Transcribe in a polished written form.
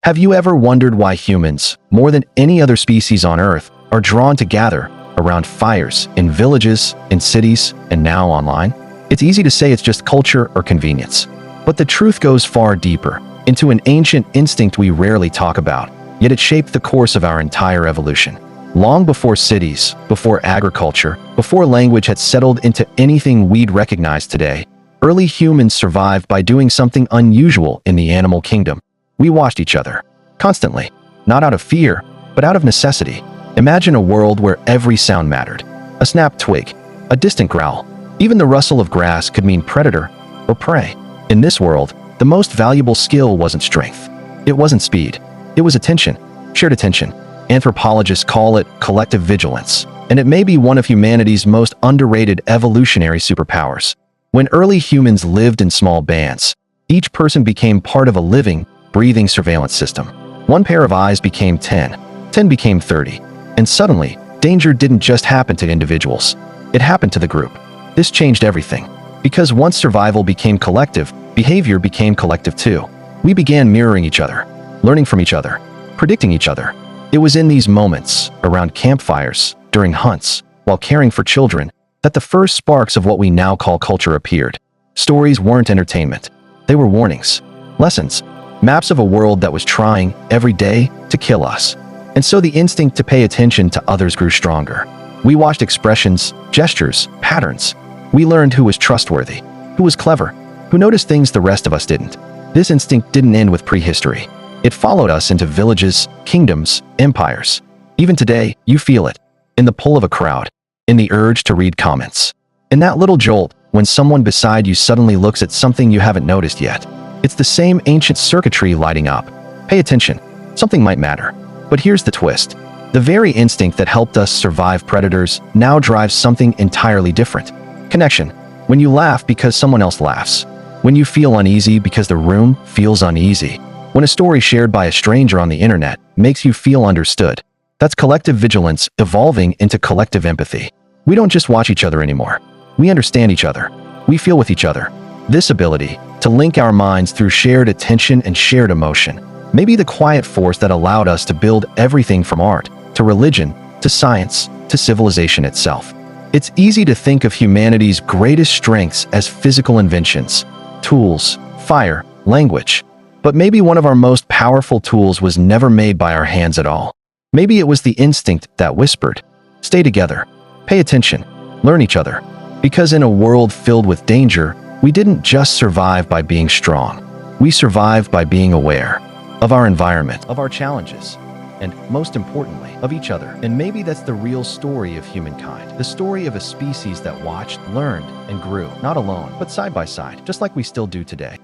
Have you ever wondered why humans, more than any other species on Earth, are drawn to gather around fires in villages, in cities, and now online? It's easy to say it's just culture or convenience. But the truth goes far deeper, into an ancient instinct we rarely talk about, yet it shaped the course of our entire evolution. Long before cities, before agriculture, before language had settled into anything we'd recognize today, early humans survived by doing something unusual in the animal kingdom. We watched each other, constantly, not out of fear, but out of necessity. Imagine a world where every sound mattered. A snapped twig, a distant growl, even the rustle of grass could mean predator or prey. In this world, the most valuable skill wasn't strength. It wasn't speed. It was attention, shared attention. Anthropologists call it collective vigilance, and it may be one of humanity's most underrated evolutionary superpowers. When early humans lived in small bands, each person became part of a living, breathing surveillance system. One pair of eyes became 10, 10 became 30, and suddenly, danger didn't just happen to individuals. It happened to the group. This changed everything. Because once survival became collective, behavior became collective too. We began mirroring each other, learning from each other, predicting each other. It was in these moments, around campfires, during hunts, while caring for children, that the first sparks of what we now call culture appeared. Stories weren't entertainment. They were warnings, lessons, maps of a world that was trying, every day, to kill us. And so the instinct to pay attention to others grew stronger. We watched expressions, gestures, patterns. We learned who was trustworthy, who was clever, who noticed things the rest of us didn't. This instinct didn't end with prehistory. It followed us into villages, kingdoms, empires. Even today, you feel it. In the pull of a crowd, in the urge to read comments. In that little jolt, when someone beside you suddenly looks at something you haven't noticed yet. It's the same ancient circuitry lighting up. Pay attention. Something might matter. But here's the twist. The very instinct that helped us survive predators now drives something entirely different. Connection. When you laugh because someone else laughs. When you feel uneasy because the room feels uneasy. When a story shared by a stranger on the internet makes you feel understood. That's collective vigilance evolving into collective empathy. We don't just watch each other anymore. We understand each other. We feel with each other. This ability to link our minds through shared attention and shared emotion may be the quiet force that allowed us to build everything from art, to religion, to science, to civilization itself. It's easy to think of humanity's greatest strengths as physical inventions, tools, fire, language. But maybe one of our most powerful tools was never made by our hands at all. Maybe it was the instinct that whispered, stay together, pay attention, learn each other. Because in a world filled with danger, we didn't just survive by being strong. We survived by being aware of our environment, of our challenges, and most importantly, of each other. And maybe that's the real story of humankind. The story of a species that watched, learned, and grew, not alone, but side by side, just like we still do today.